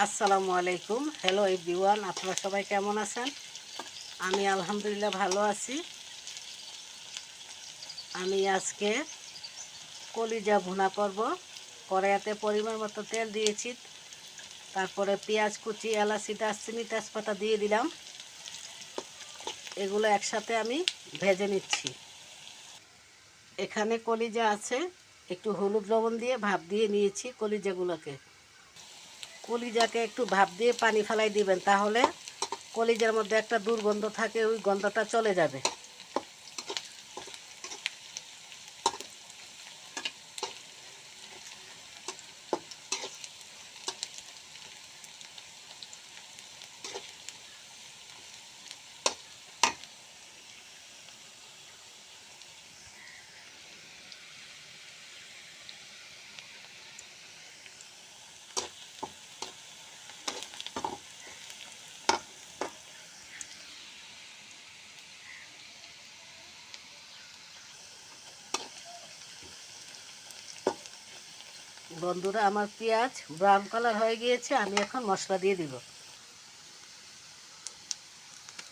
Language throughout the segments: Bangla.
আসসালামু আলাইকুম। হ্যালো এভরিওয়ান, আপনারা সবাই কেমন আছেন? আমি আলহামদুলিল্লাহ ভালো আছি। আমি আজকে কলিজা ভুনা করব। কড়াইতে পরিমাণ মতো তেল দিয়েছি, তারপরে পেঁয়াজ কুচি, এলাচি, দারচিনি, তেজপাতা দিয়ে দিলাম। এগুলো একসাথে আমি ভেজে নিচ্ছি। এখানে কলিজা আছে, একটু হলুদ লবণ দিয়ে ভাপ দিয়ে নিয়েছি কলিজাগুলোকে। কলিজাকে একটু ভাপ দিয়ে পানি ফেলাই দিবেন, তাহলে কলিজার মধ্যে একটা দুর্গন্ধ থাকে, ওই গন্ধটা চলে যাবে। বন্ধুরা, আমার পেঁয়াজ ব্রাউন কালার হয়ে গিয়েছে। আমি এখন মশলা দিয়ে দিব।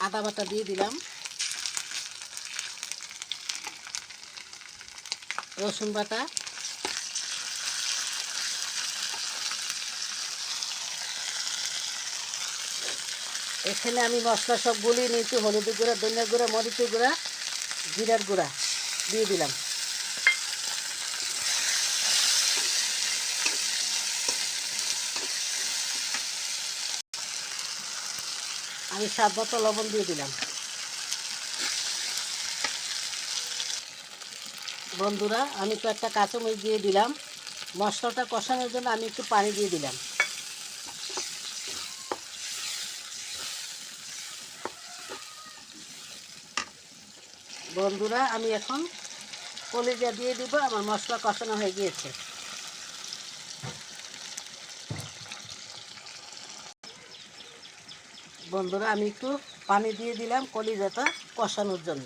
আদা বাটা দিয়ে দিলাম, রসুন বাটা, এখানে আমি মশলা সব গুলিয়ে নিয়েছি। হলুদের গুঁড়া, ধনিয়ার গুঁড়া, মরিচের গুঁড়া, জিরার গুঁড়া দিয়ে দিলাম। আমি স্বাদ মতো লবণ দিয়ে দিলাম। বন্ধুরা, আমি তো একটা কাঁচামরিচ দিয়ে দিলাম। মশলাটা কষানোর জন্য আমি একটু পানি দিয়ে দিলাম। বন্ধুরা, আমি এখন কলিজা দিয়ে দিব। আমার মশলা কষানো হয়ে গিয়েছে। বন্ধুরা, আমি একটু পানি দিয়ে দিলাম কলিজাটা কষানোর জন্য।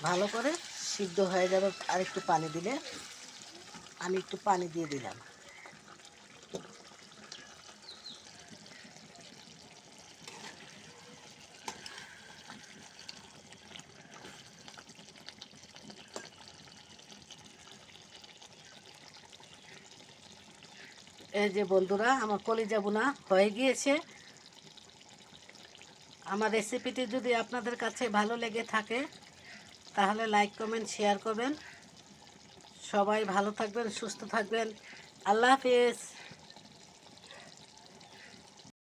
ভালো করে সিদ্ধ হয়ে যাবে। আর একটু পানি দিলে আমি একটু পানি দিয়ে দিলাম। এই যে বন্ধুরা, আমার কলিজা ভুনা হয়ে গিয়েছে। আমার রেসিপিটি যদি আপনাদের কাছে ভালো লেগে থাকে, তাহলে লাইক, কমেন্ট, শেয়ার করবেন। সবাই ভালো থাকবেন, সুস্থ থাকবেন। আল্লাহ হাফেজ।